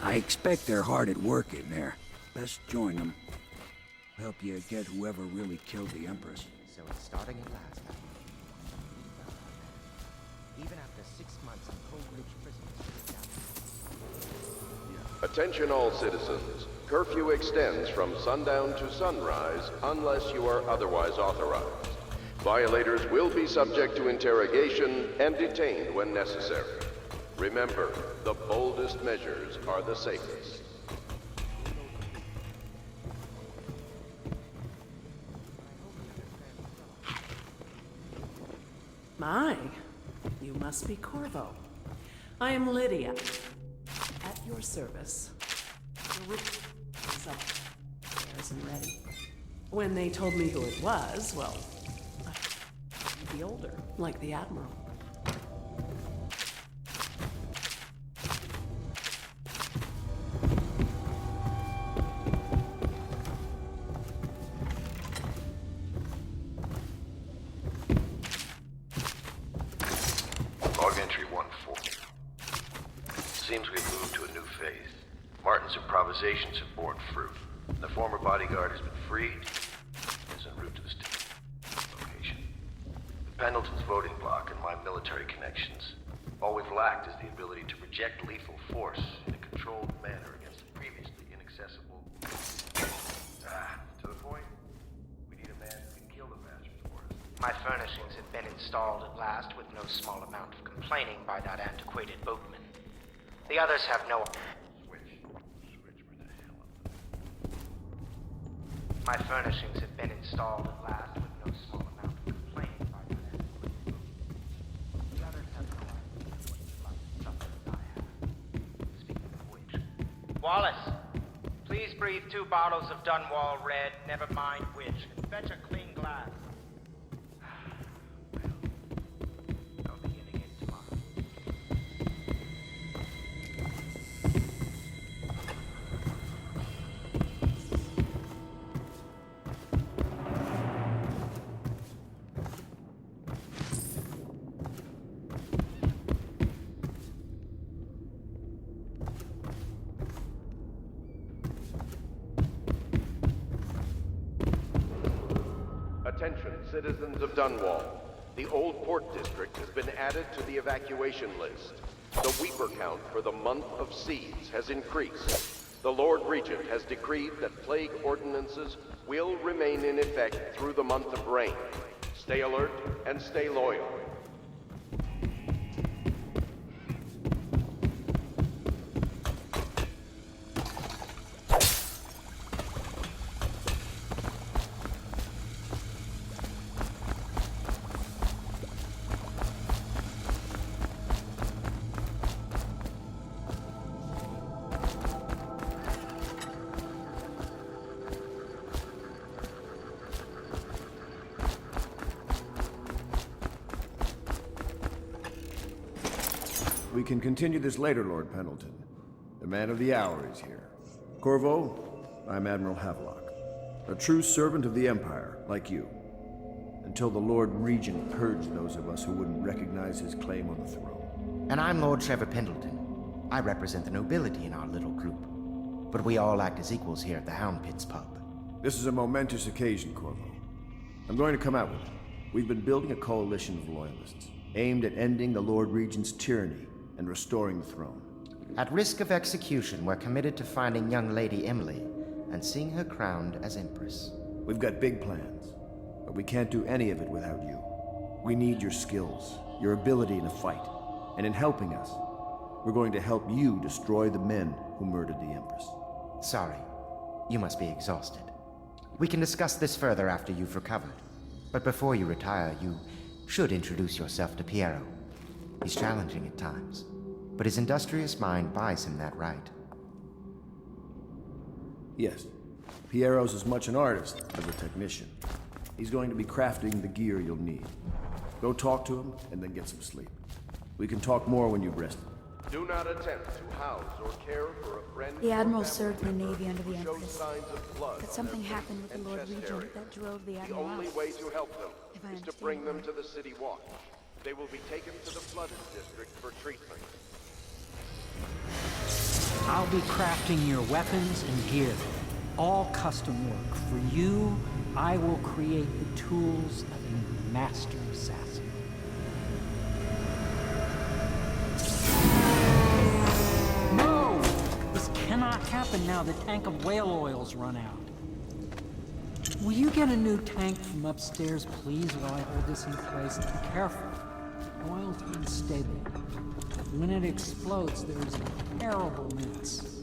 I expect they're hard at work in there. Best join them. Help you get whoever really killed the Empress. So it's starting at last, huh? Even after 6 months in Cold Ridge prison. Attention all citizens. Curfew extends from sundown to sunrise unless you are otherwise authorized. Violators will be subject to interrogation and detained when necessary. Remember, the boldest measures are the safest. My, you must be Corvo. I am Lydia, at your service. The room is up, theirs and ready. When they told me who it was, well, I'd be older, like the Admiral. Log entry 1-4. Seems we've moved to a new phase. Martin's improvisations have borne fruit. The former bodyguard has been freed and is en route to the station location. With Pendleton's voting bloc and my military connections, all we've lacked is the ability to project lethal force in a controlled manner against a previously inaccessible... to the point, we need a man who can kill the bastards for us. My furnishings have been installed at last with no small amount of complaining by that antiquated boatman. The others have no... Switch for the hell of My furnishings have been installed at last with no small amount of complaining by that antiquated boatman. The others have no idea what it's like to suffer as I have. Speaking of which... Wallace! Please breathe 2 bottles of Dunwall Red, never mind which, and fetch a clean glass. I'll begin again tomorrow. Attention, citizens of Dunwall. The Old Port District has been added to the evacuation list. The Weeper count for the month of siege has increased. The Lord Regent has decreed that plague ordinances will remain in effect through the month of rain. Stay alert and stay loyal. We can continue this later, Lord Pendleton. The man of the hour is here. Corvo, I'm Admiral Havelock. A true servant of the Empire, like you. Until the Lord Regent purged those of us who wouldn't recognize his claim on the throne. And I'm Lord Trevor Pendleton. I represent the nobility in our little group. But we all act as equals here at the Hound Pits pub. This is a momentous occasion, Corvo. I'm going to come out with it. We've been building a coalition of loyalists, aimed at ending the Lord Regent's tyranny and restoring the throne. At risk of execution, we're committed to finding young Lady Emily and seeing her crowned as Empress. We've got big plans, but we can't do any of it without you. We need your skills, your ability in a fight, and in helping us, we're going to help you destroy the men who murdered the Empress. Sorry, you must be exhausted. We can discuss this further after you've recovered. But before you retire, you should introduce yourself to Piero. He's challenging at times, but his industrious mind buys him that right. Yes, Piero's as much an artist as a technician. He's going to be crafting the gear you'll need. Go talk to him, and then get some sleep. We can talk more when you've rested. Do not attempt to house or care for a friend. The Admiral or served in the family Navy under the member who Empress. showed signs of blood But on something their happened with face the Lord and chest Regent area. that drove the The Admiral only out. way to help them If I is to understand bring them right. to the City Watch. They will be taken to the flooded district for treatment. I'll be crafting your weapons and gear. All custom work. For you, I will create the tools of a master assassin. No! This cannot happen now. The tank of whale oil's run out. Will you get a new tank from upstairs, please, while I hold this in place? Be careful. The oil's unstable. When it explodes, there's a terrible mess.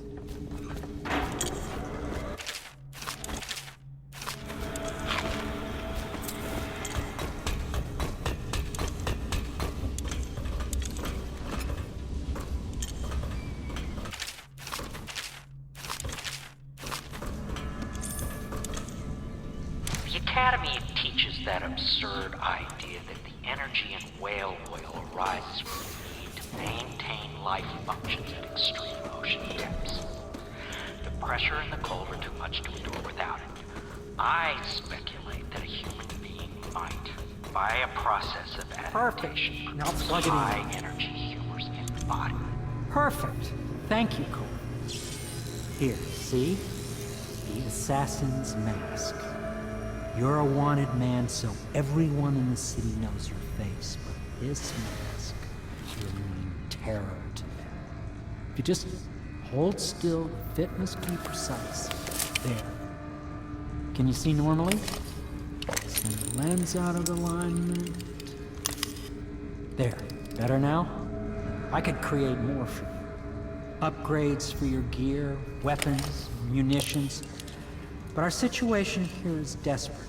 The Academy teaches that absurd idea that the energy in whale oil arises from the need to maintain life functions at extreme ocean depths. The pressure and the cold are too much to endure without it. I speculate that a human being might, by a process of adaptation, Now plug it in. high energy humors in the body. Perfect. Thank you, Cole. Here, see? The assassin's mask. You're a wanted man, so everyone in the city knows your face, but this mask will mean terror to them. If you just hold still, the fit must be precise. There. Can you see normally? Send the lens out of alignment. There. Better now? I could create more for you. Upgrades for your gear, weapons, munitions. But our situation here is desperate.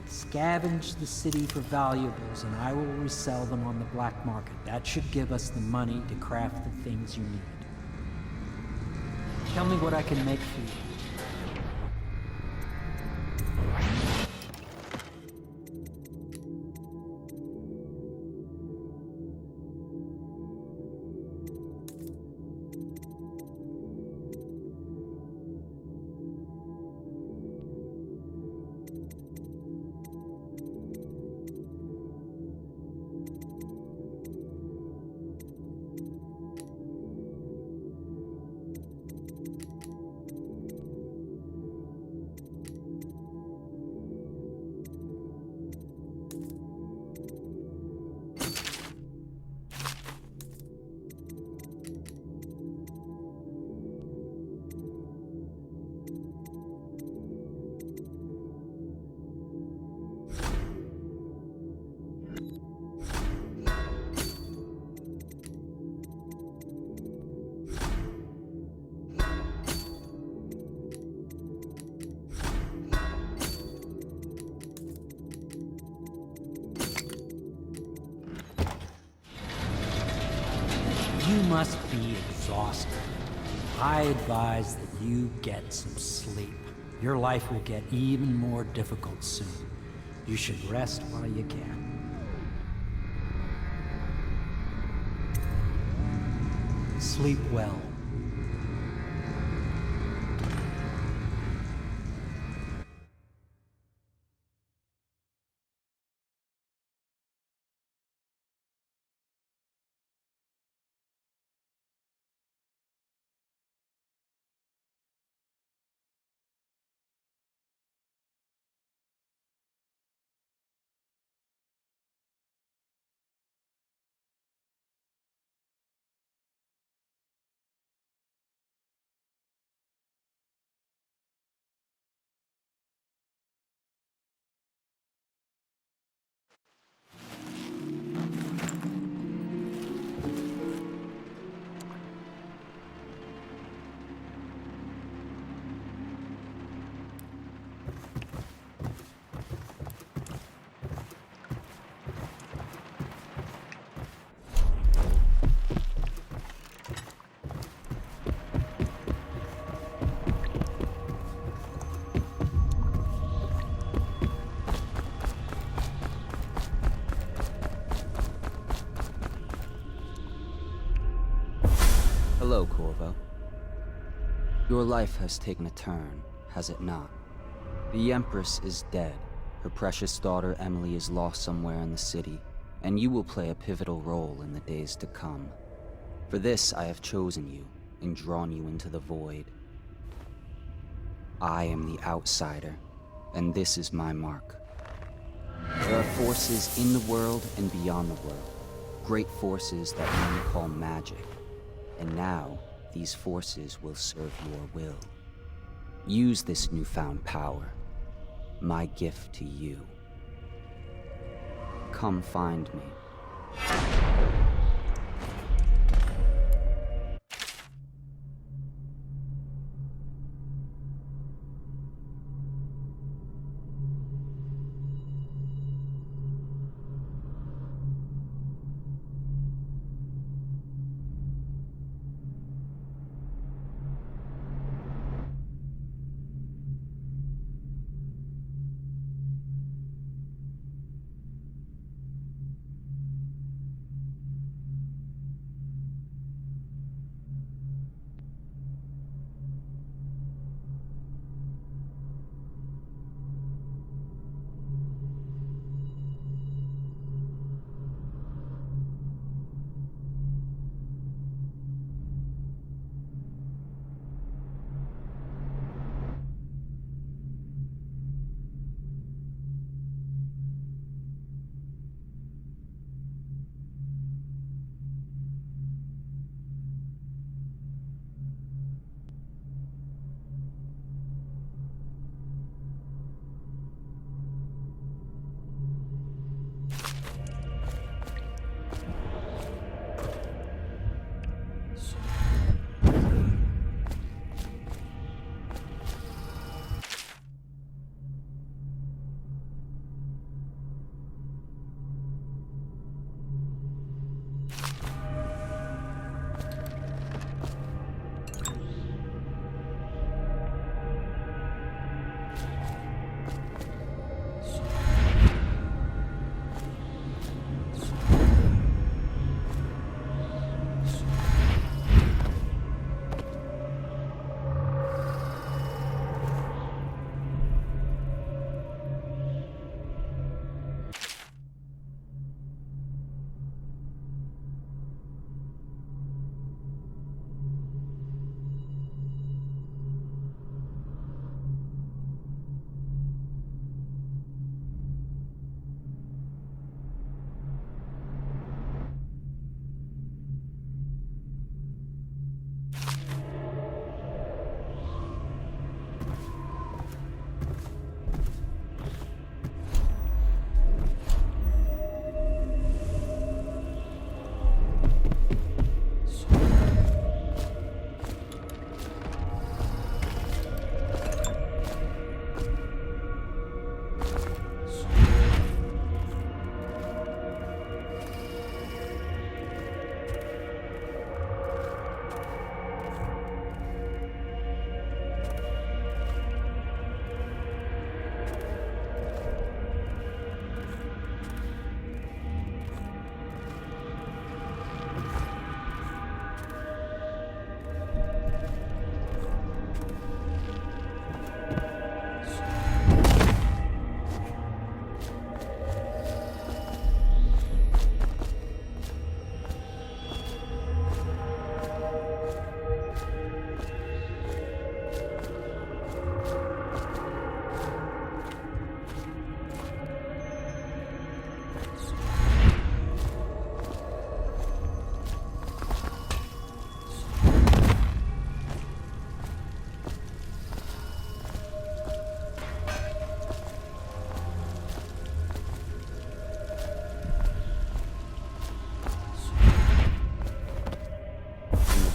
Scavenge the city for valuables, and I will resell them on the black market. That should give us the money to craft the things you need. Tell me what I can make for you. You must be exhausted. I advise that you get some sleep. Your life will get even more difficult soon. You should rest while you can. Sleep well. Hello, Corvo. Your life has taken a turn, has it not? The Empress is dead. Her precious daughter Emily is lost somewhere in the city, and you will play a pivotal role in the days to come. For this, I have chosen you, and drawn you into the void. I am the outsider, and this is my mark. There are forces in the world and beyond the world, great forces that men call magic. And now, these forces will serve your will. Use this newfound power, my gift to you. Come find me.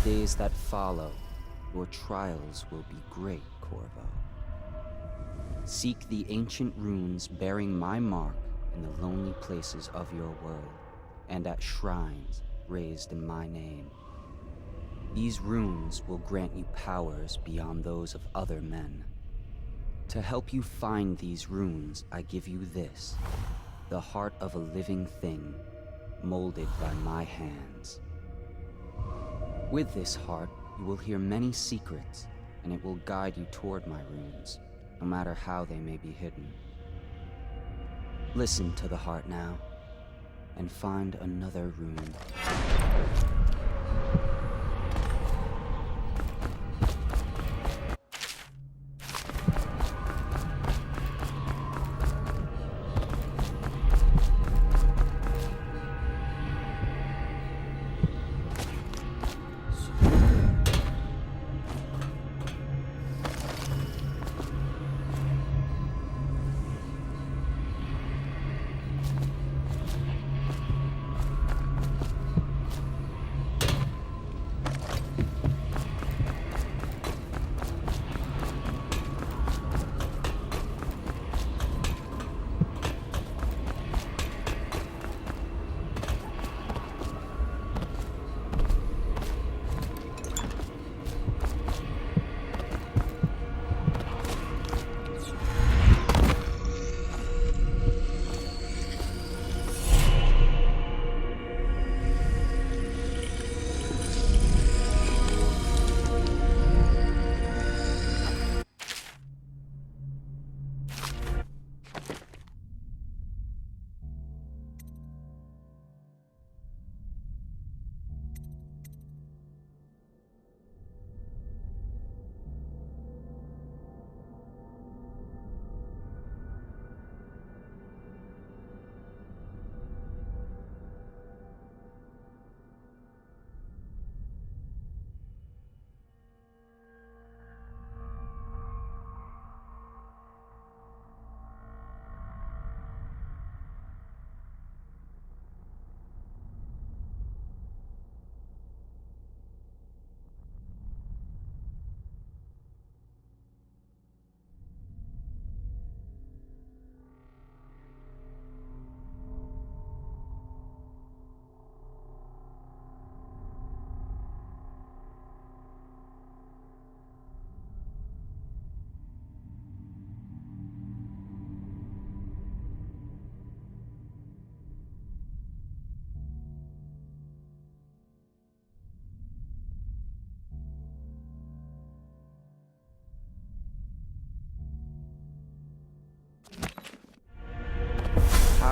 days that follow, your trials will be great, Corvo. Seek the ancient runes bearing my mark in the lonely places of your world, and at shrines raised in my name. These runes will grant you powers beyond those of other men. To help you find these runes, I give you this, the heart of a living thing, molded by my hands. With this heart, you will hear many secrets, and it will guide you toward my runes, no matter how they may be hidden. Listen to the heart now, and find another rune.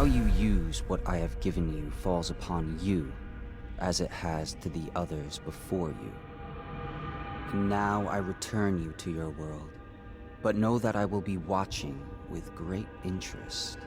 How you use what I have given you falls upon you, as it has to the others before you. And now I return you to your world, but know that I will be watching with great interest.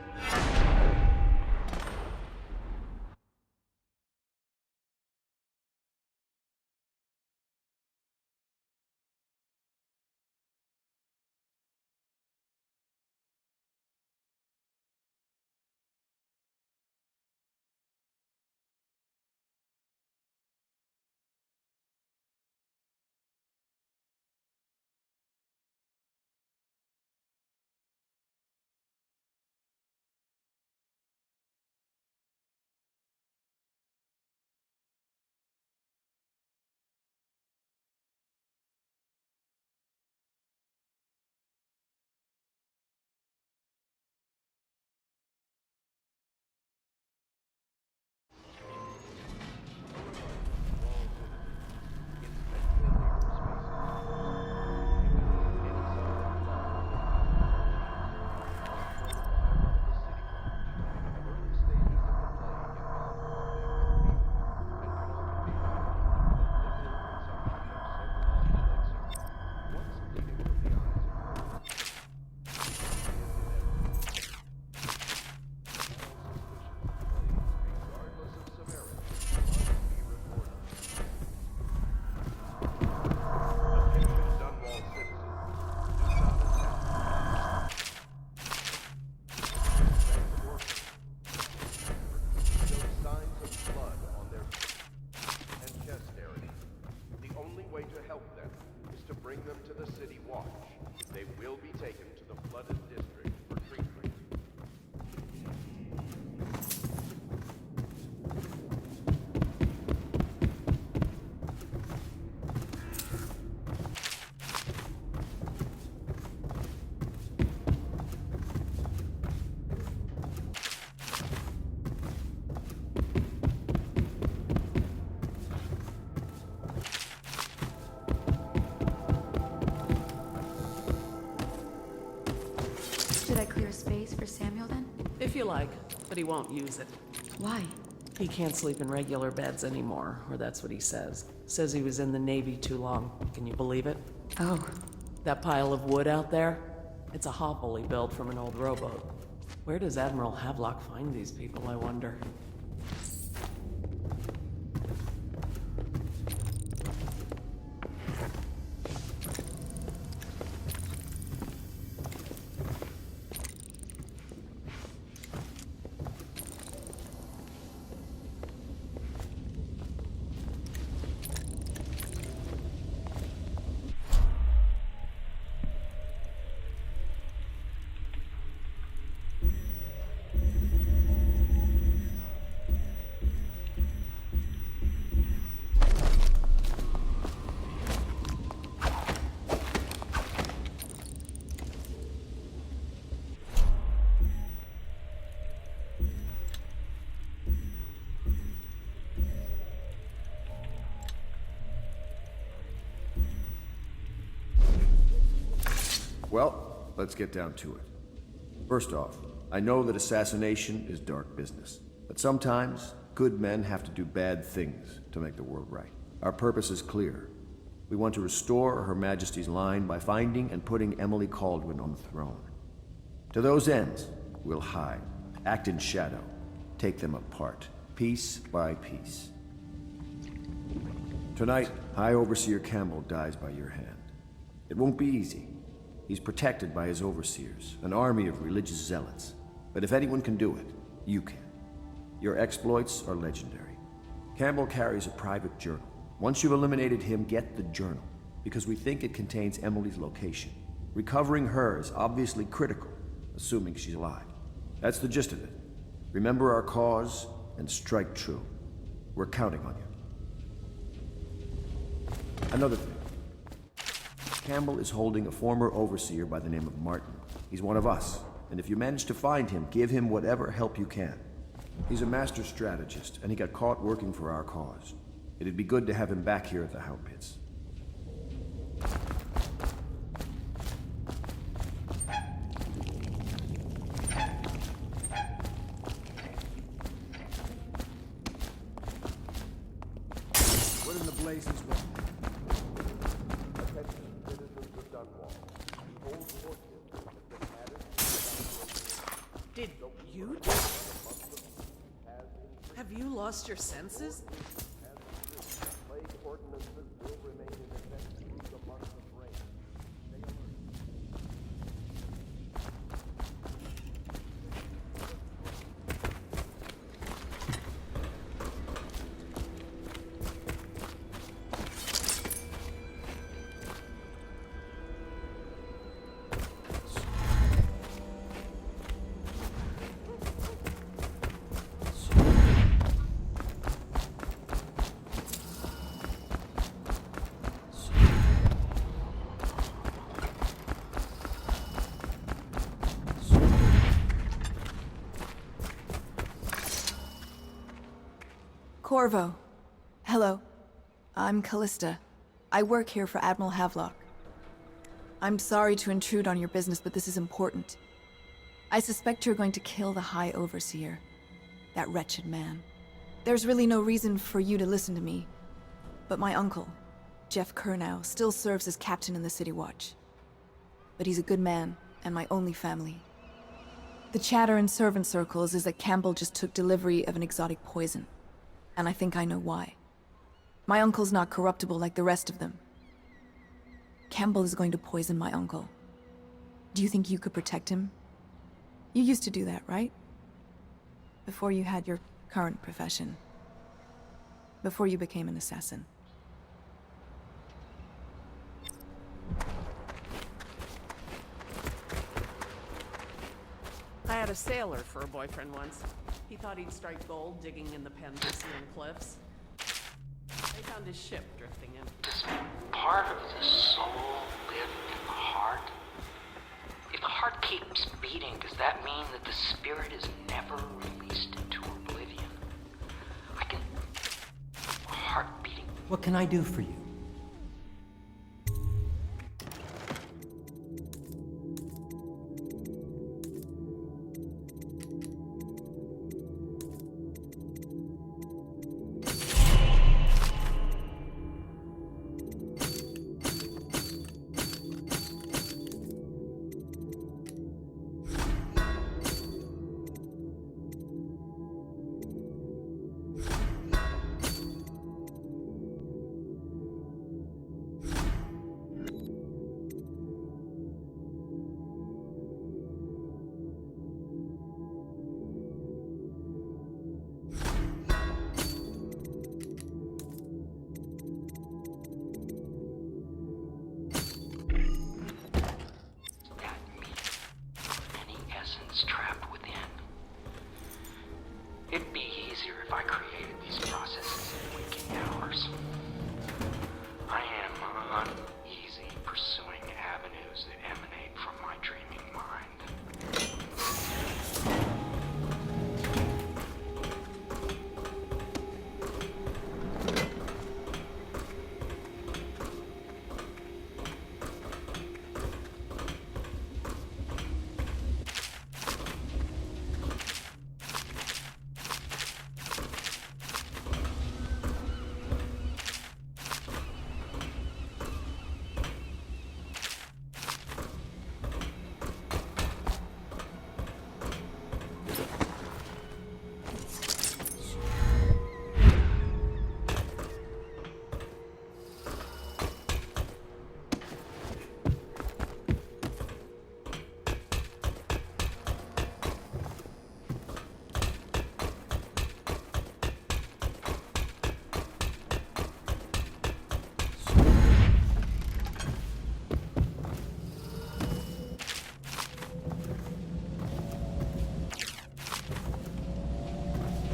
Bring them to the City Watch. They will be taken to the flooded district for treatment. Should I clear space for Samuel then? If you like, but he won't use it. Why? He can't sleep in regular beds anymore, or that's what he says. Says he was in the Navy too long. Can you believe it? Oh, That pile of wood out there? It's a hovel he built from an old rowboat. Where does Admiral Havelock find these people, I wonder? Well, let's get down to it. First off, I know that assassination is dark business, but sometimes good men have to do bad things to make the world right. Our purpose is clear. We want to restore Her Majesty's line by finding and putting Emily Kaldwin on the throne. To those ends, we'll hide, act in shadow, take them apart, piece by piece. Tonight, High Overseer Campbell dies by your hand. It won't be easy. He's protected by his overseers, an army of religious zealots. But if anyone can do it, you can. Your exploits are legendary. Campbell carries a private journal. Once you've eliminated him, get the journal, because we think it contains Emily's location. Recovering her is obviously critical, assuming she's alive. That's the gist of it. Remember our cause and strike true. We're counting on you. Another thing. Campbell is holding a former overseer by the name of Martin. He's one of us, and if you manage to find him, give him whatever help you can. He's a master strategist, and he got caught working for our cause. It'd be good to have him back here at the Hound Pits. place is well. Attention, citizens of Dunwall. The old port district has been added to the Did you do? Have you lost your senses? plague ordinances will remain in effect through the month of rain. Stay alert. Corvo. Hello. I'm Callista. I work here for Admiral Havelock. I'm sorry to intrude on your business, but this is important. I suspect you're going to kill the High Overseer. That wretched man. There's really no reason for you to listen to me. But my uncle, Jeff Kernow, still serves as captain in the City Watch. But he's a good man, and my only family. The chatter in servant circles is that Campbell just took delivery of an exotic poison. And I think I know why. My uncle's not corruptible like the rest of them. Campbell is going to poison my uncle. Do you think you could protect him? You used to do that, right? Before you had your current profession. Before you became an assassin. I had a sailor for a boyfriend once. He thought he'd strike gold digging in the Pendusian cliffs. They found his ship drifting in. Does part of the soul live in the heart? If the heart keeps beating, does that mean that the spirit is never released into oblivion? I can... heart beating. What can I do for you? Trapped within. It'd be easier if I created these processes in waking hours. I am uneasy pursuing avenues that emanate from my dreaming mind.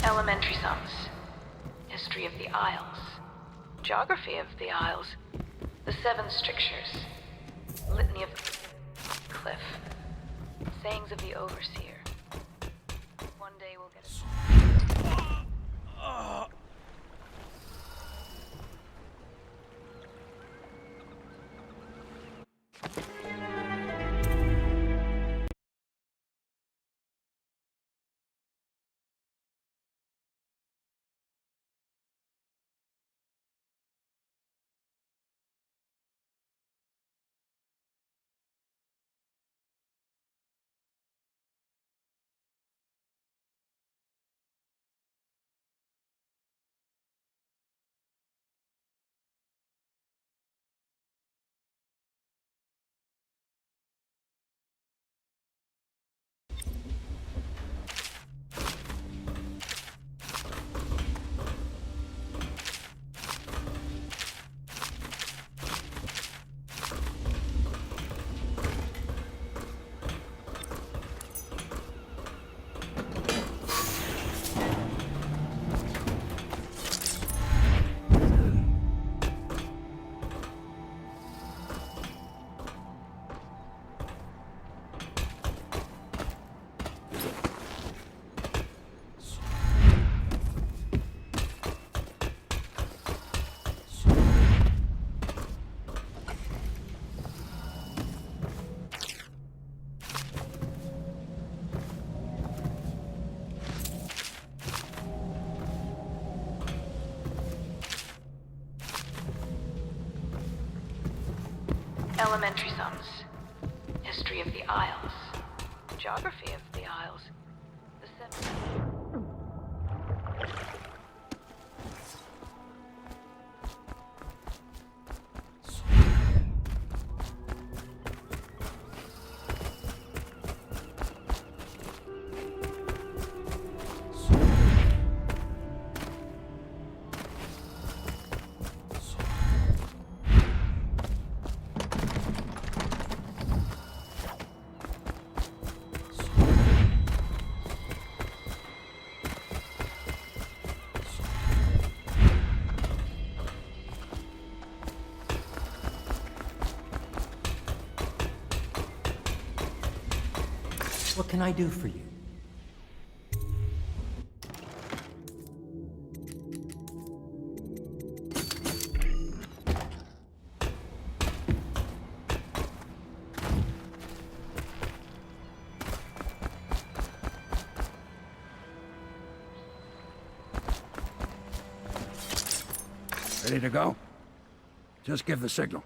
Elementary sums. History of the Isles. Geography of the Isles. The Seven Strictures. Litany of Cliff. Sayings of the Overseer. One day we'll get it. elementary sums. History of the Isles. Geography of the Isles. The seven... What can I do for you? Ready to go? Just give the signal.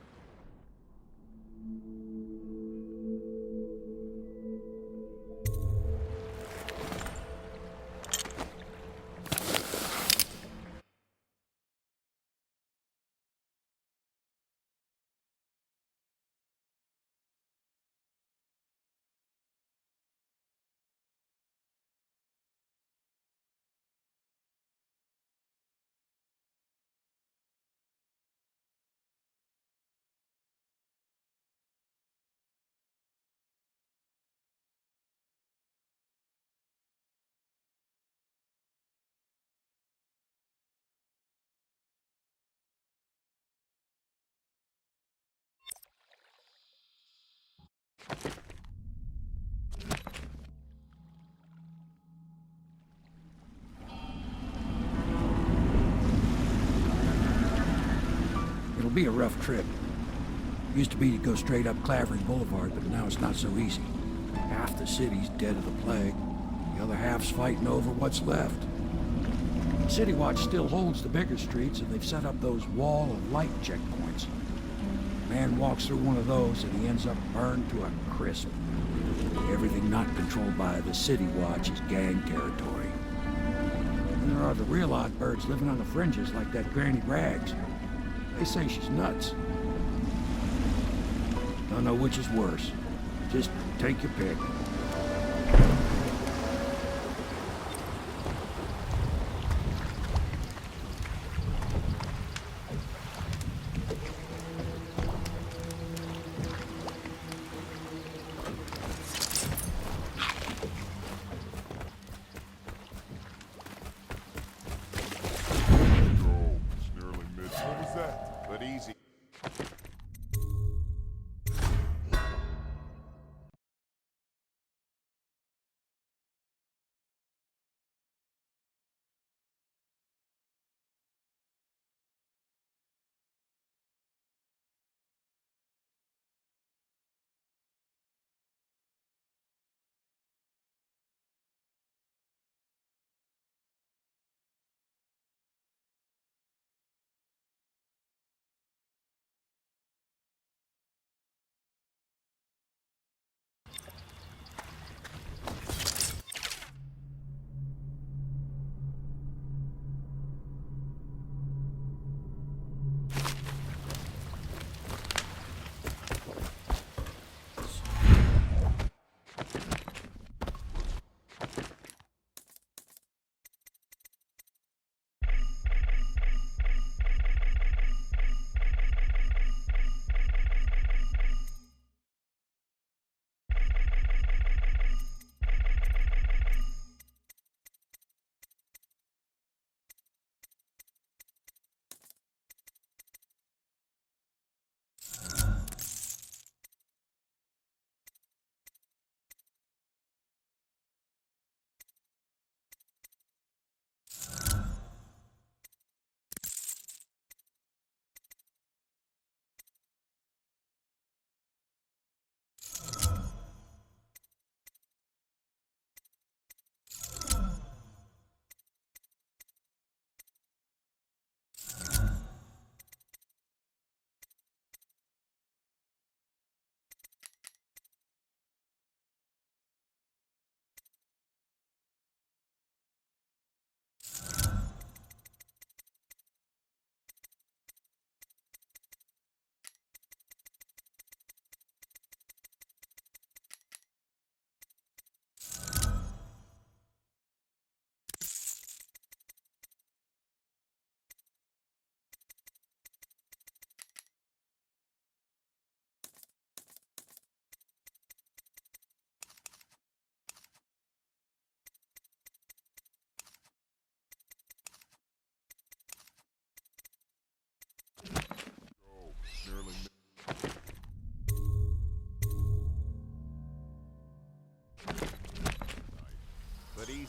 It'll be a rough trip. Used to be to go straight up Clavering Boulevard, but now it's not so easy. Half the city's dead of the plague. The other half's fighting over what's left. City Watch still holds the bigger streets, and they've set up those wall of light checkpoints. Man walks through one of those, and he ends up burned to a crisp. Everything not controlled by the City Watch is gang territory. And there are the real odd birds living on the fringes, like that Granny Rags. They say she's nuts. Don't know which is worse. Just take your pick.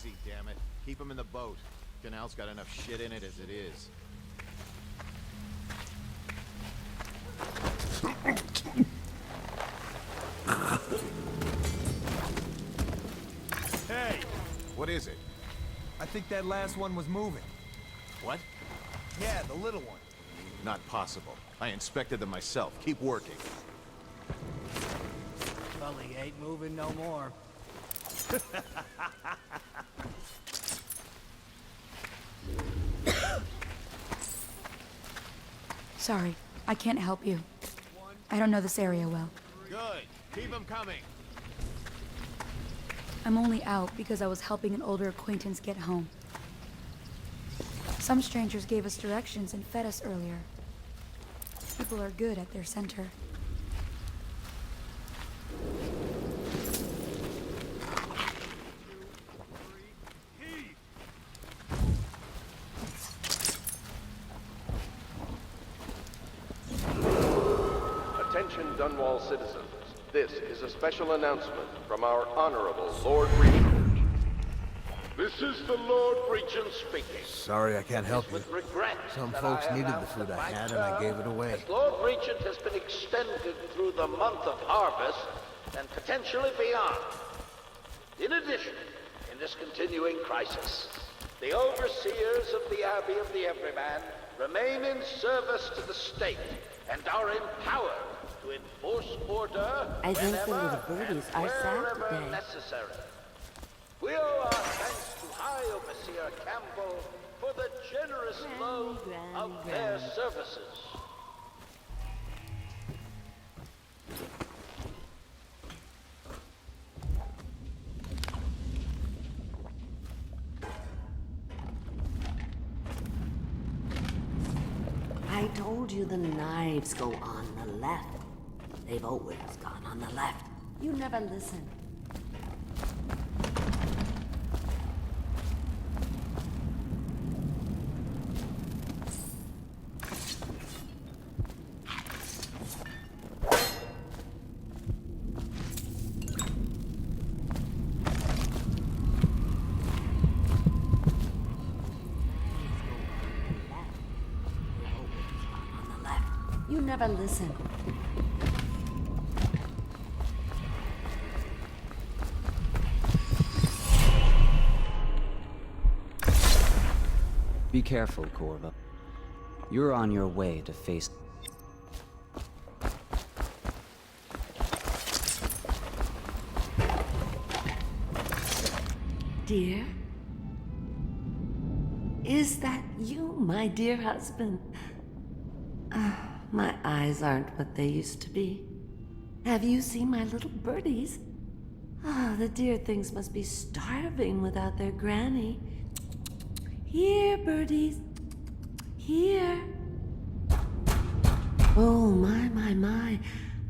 easy, damn it. Keep him in the boat. Canal's got enough shit in it as it is. Hey! What is it? I think that last one was moving. What? Yeah, the little one. Not possible. I inspected them myself. Keep working. Well, he ain't moving no more. Sorry, I can't help you. I don't know this area well. Good. Keep them coming. I'm only out because I was helping an older acquaintance get home. Some strangers gave us directions and fed us earlier. People are good at their center. Attention Dunwall citizens. This is a special announcement from our Honorable Lord Regent. This is the Lord Regent speaking. Sorry I can't help you. With regret Some that folks I needed the announce food that I my had and I term gave it away. as Lord Regent has been extended through the month of harvest and potentially beyond. In addition, in this continuing crisis, the overseers of the Abbey of the Everyman remain in service to the state and are empowered to enforce order I think the whenever little birdies and are sad wherever today. necessary. We owe our thanks to High Overseer Campbell for the generous loan of their services. I told you the knives go on the left. They've always gone on the left. You never listen. You never listen. Be careful, Corvo. You're on your way to face... Dear? Is that you, my dear husband? My eyes aren't what they used to be. Have you seen my little birdies? The dear things must be starving without their granny. Here, birdies. Here. Oh, my.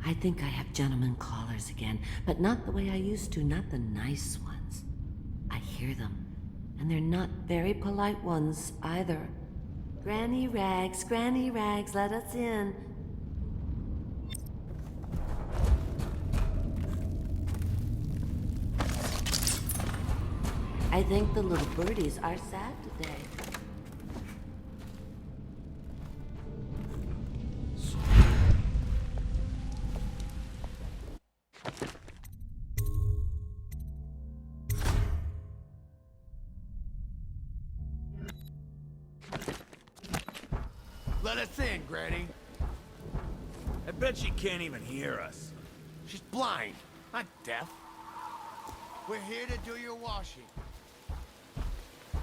I think I have gentlemen callers again, but not the way I used to, not the nice ones. I hear them, and they're not very polite ones either. Granny Rags, let us in. I think the little birdies are sad today. Let us in, Granny. I bet she can't even hear us. She's blind, not deaf. We're here to do your washing.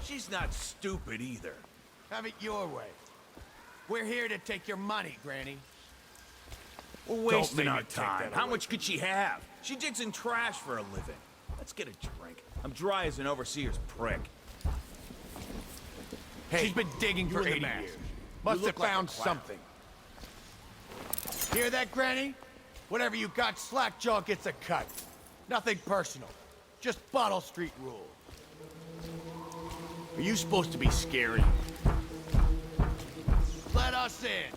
She's not stupid either. Have it your way. We're here to take your money, Granny. We're wasting make our me take time. that How away much could she have? She digs in trash for a living. Let's get a drink. I'm dry as an overseer's prick. Hey, she's been digging for 80 years. Must have found something. Hear that, Granny? Whatever you got, Slackjaw gets a cut. Nothing personal. Just Bottle Street rules. Are you supposed to be scary? Let us in.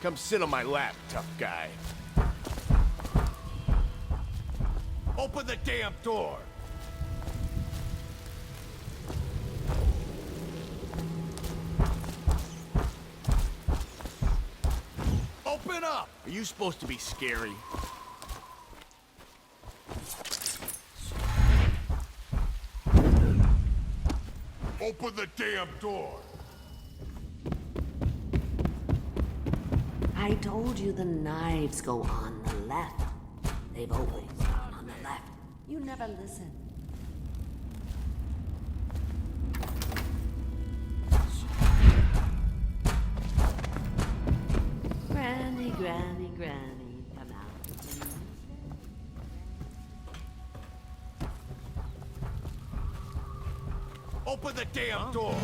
Come sit on my lap, tough guy. Open the damn door! Open up! Are you supposed to be scary? Open the damn door! I told you the knives go on the left. They've always gone on the left. You never listen. Granny, Granny, Granny, come out. Open the damn door!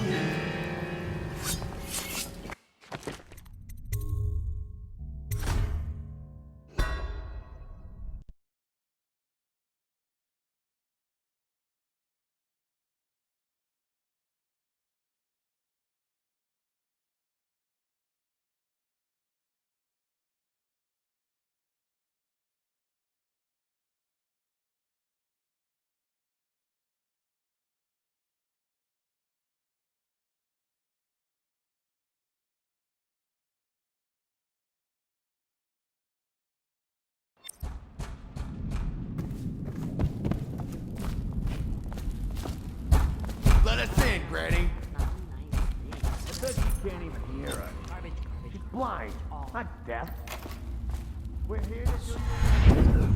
Let us in, Granny. I bet you can't even hear us. She's blind, not deaf. We're here to do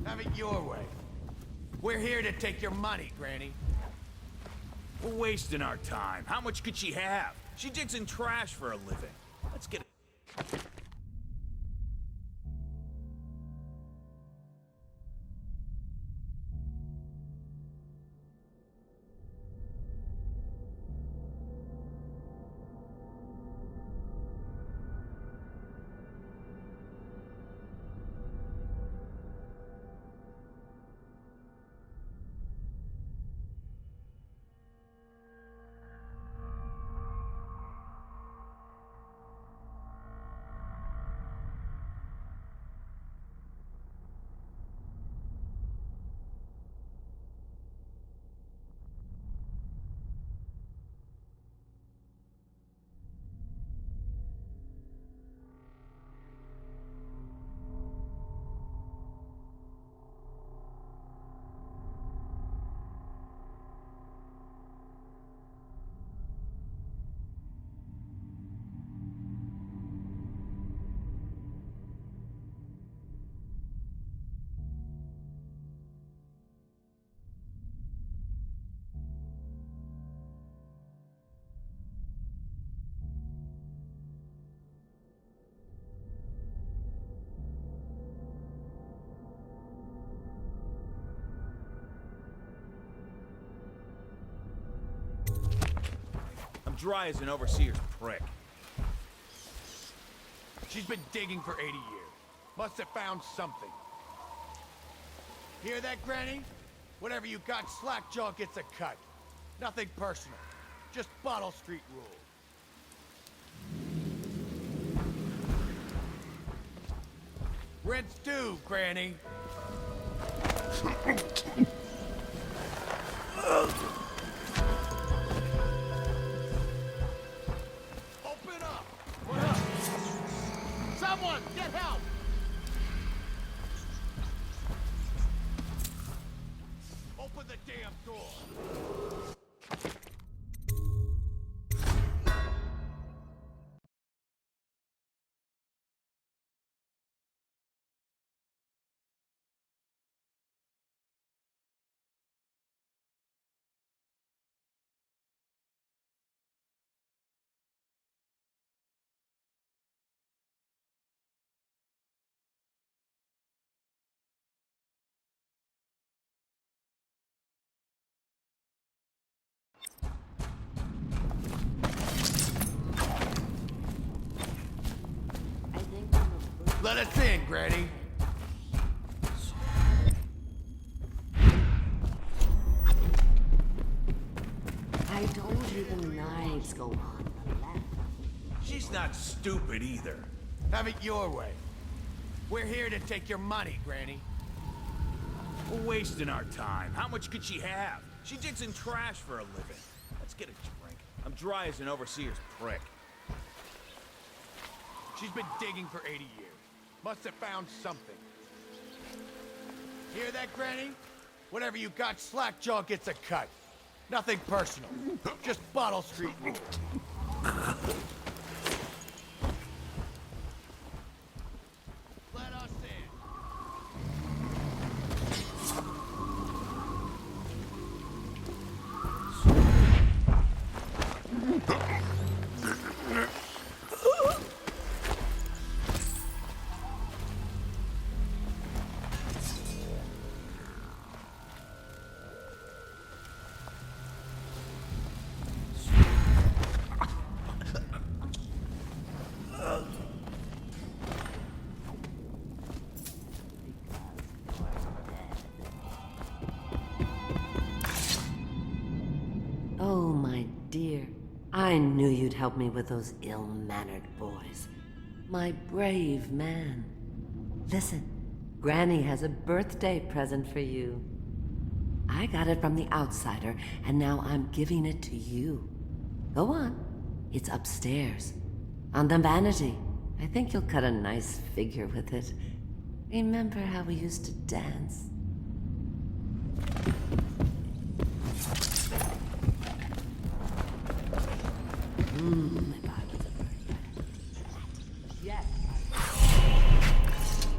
Have it your way. We're here to take your money, Granny. We're wasting our time. How much could she have? She digs in trash for a living. Let's get it. I'm dry as an overseer's prick. She's been digging for 80 years. Must have found something. Hear that, Granny? Whatever you got, slack-jaw gets a cut. Nothing personal. Just Bottle Street rules. Rent's due, Granny. Open up! What up? Someone, get help! Open the damn door! Let us in, Granny. I told you the knives go on the left. She's not stupid either. Have it your way. We're here to take your money, Granny. We're wasting our time. How much could she have? She digs in trash for a living. Let's get a drink. I'm dry as an overseer's prick. She's been digging for 80 years. Must have found something. Hear that, Granny? Whatever you got, Slackjaw gets a cut. Nothing personal. Just Bottle Street rules. Let us in. Oh, my dear. I knew you'd help me with those ill-mannered boys. My brave man. Listen, Granny has a birthday present for you. I got it from the outsider, and now I'm giving it to you. Go on. It's upstairs. On the vanity. I think you'll cut a nice figure with it. Remember how we used to dance?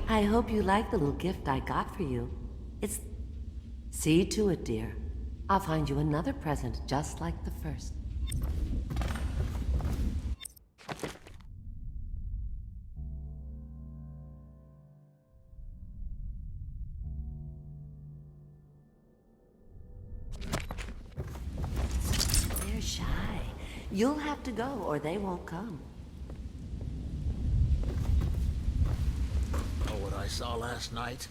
I hope you like the little gift I got for you. It's... See to it, dear. I'll find you another present just like the first. They're shy. You'll have to go or they won't come. Oh, what I saw last night?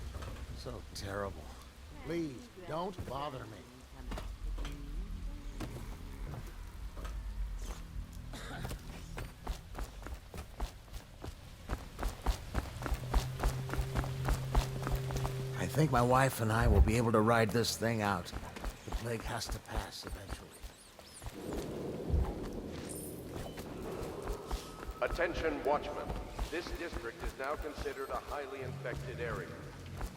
So terrible. Please, don't bother me. I think my wife and I will be able to ride this thing out. The plague has to pass eventually. Attention, Watchmen. This district is now considered a highly infected area.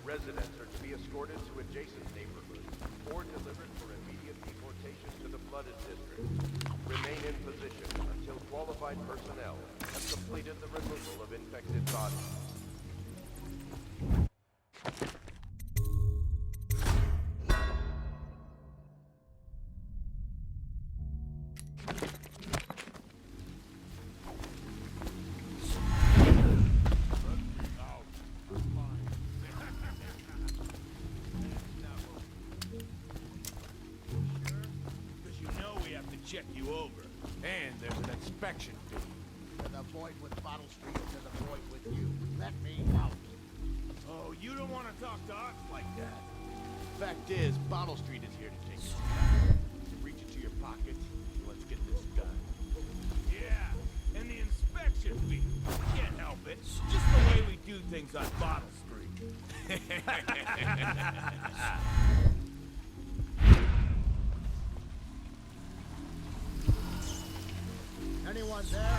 Residents are to be escorted to adjacent neighborhoods or delivered for immediate deportation to the flooded district. Remain in position until qualified personnel have completed the removal of infected bodies. Check you over. And there's an inspection fee. To the void with Bottle Street, to the void with you. Let me out. Oh, you don't want to talk to us like that. Fact is, Bottle Street is here to take its cut. So reach into your pocket. Let's get this done. Yeah, and the inspection fee. Can't help it. Just the way we do things on Bottle Street. Anyone there?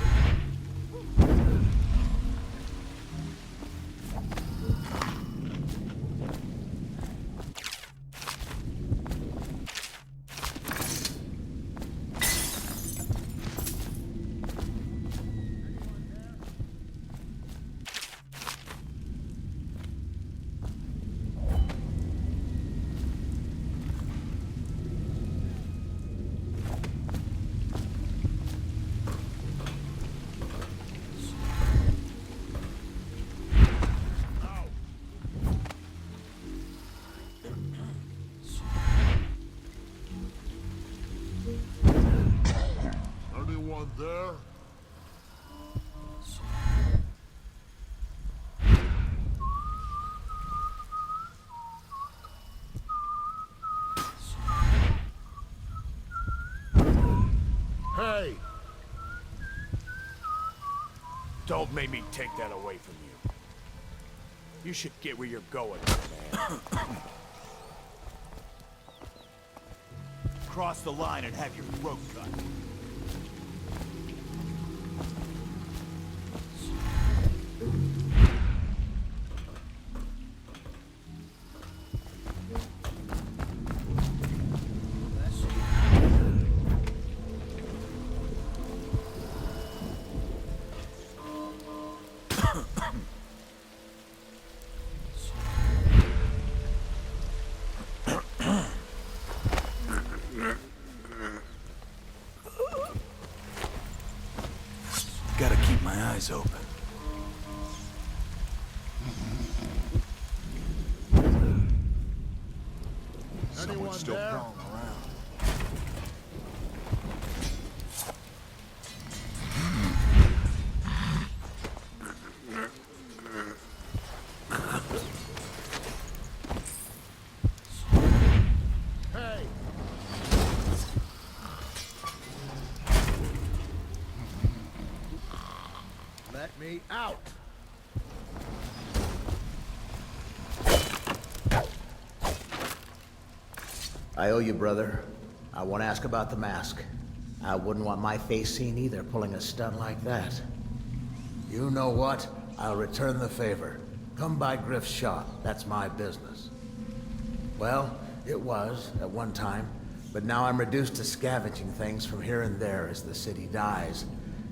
Anyone there? Hey! Don't make me take that away from you. You should get where you're going, man. Cross the line and have your throat cut. Gotta keep my eyes open. Someone's still prowling around. Hey! Let me out! I owe you, brother. I won't ask about the mask. I wouldn't want my face seen either, pulling a stunt like that. You know what? I'll return the favor. Come by Griff's shop. That's my business. Well, it was, at one time, but now I'm reduced to scavenging things from here and there as the city dies.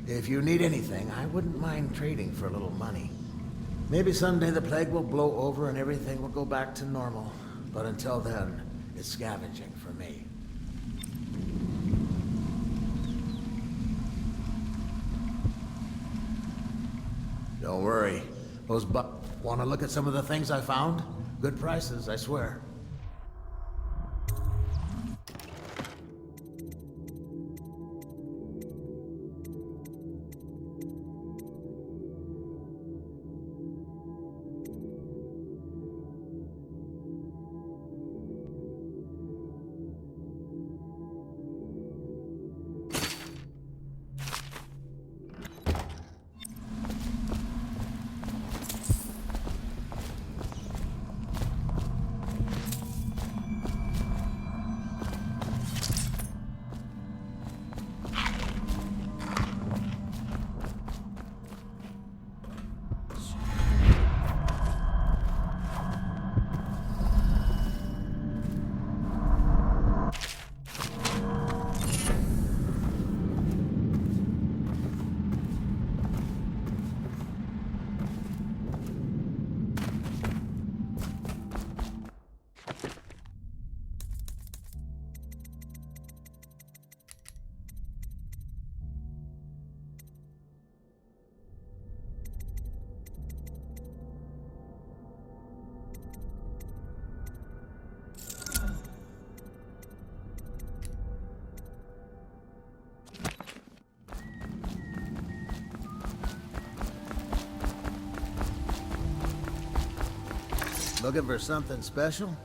If you need anything, I wouldn't mind trading for a little money. Maybe someday the plague will blow over and everything will go back to normal. But until then, it's scavenging for me. Don't worry. Those want to look at some of the things I found? Good prices, I swear. Looking for something special?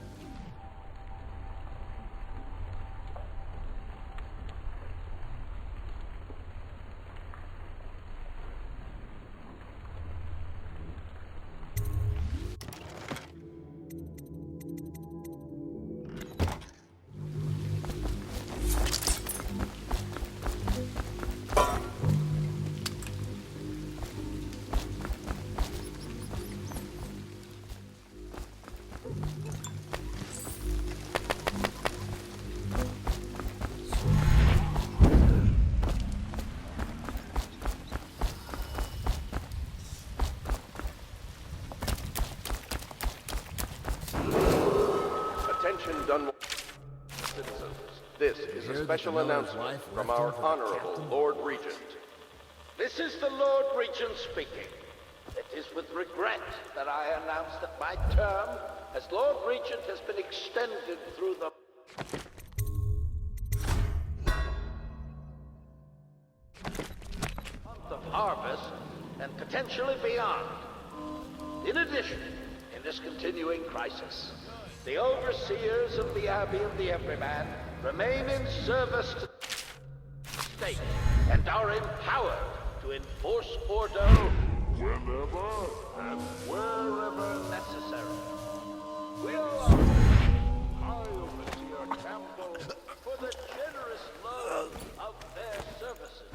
Attention Dunwall citizens. This is a special announcement from our Honorable Lord Regent. This is the Lord Regent speaking. It is with regret that I announce that my term as Lord Regent has been extended through the month of harvest and potentially beyond. In addition, in this continuing crisis, the overseers of the Abbey of the Everyman remain in service to the state and are empowered to enforce order whenever and wherever necessary. We are High Overseer Campbell for the generous loan of their services.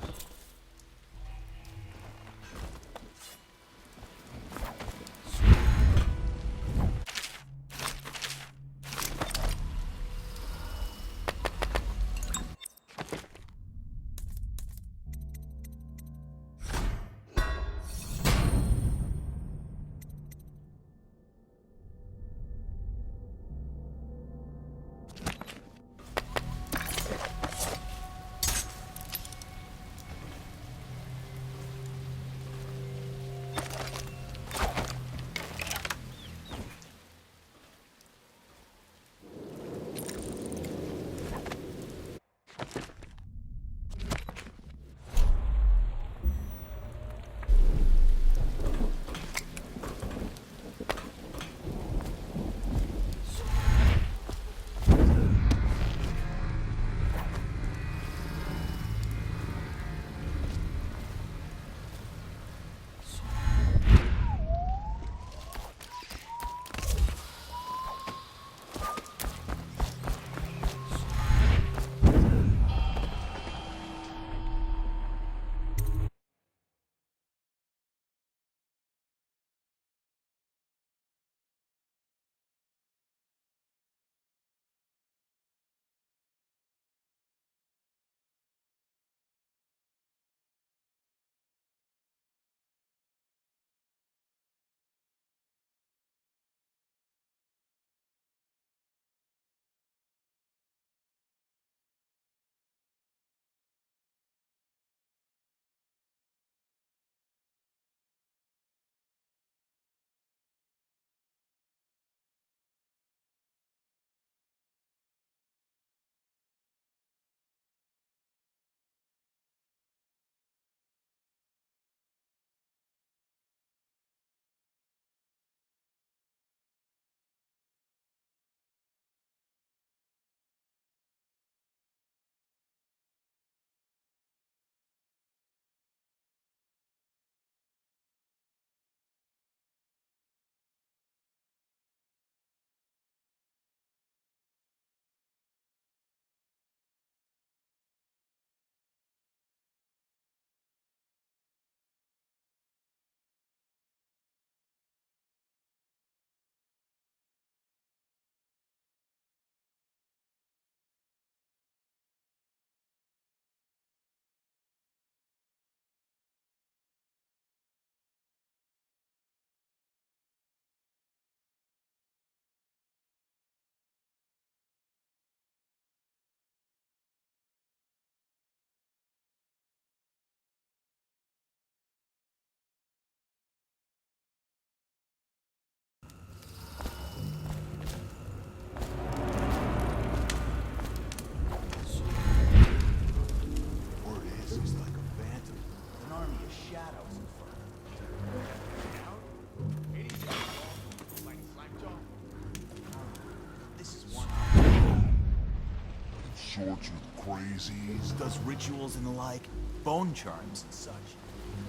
Sorts with crazies, does rituals and the like, bone charms and such.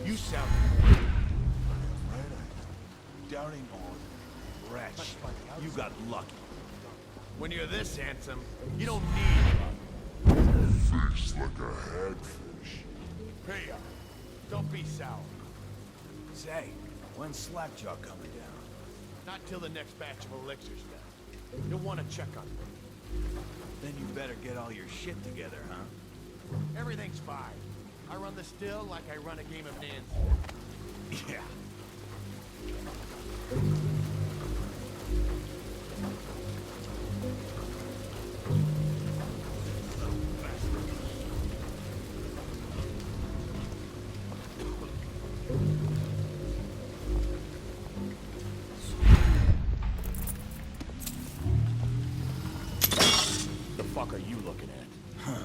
You sound great. Right, doubting all. Wretch, you got lucky. When you're this handsome, you don't need luck. Face like a hagfish. Hey, don't be sour. Say, when's Slackjaw coming down? Not till the next batch of elixirs done. You'll want to check on me. Then you better get all your shit together, huh? Everything's fine. I run the still like I run a game of Nancy. Yeah. The fuck are you looking at? Huh.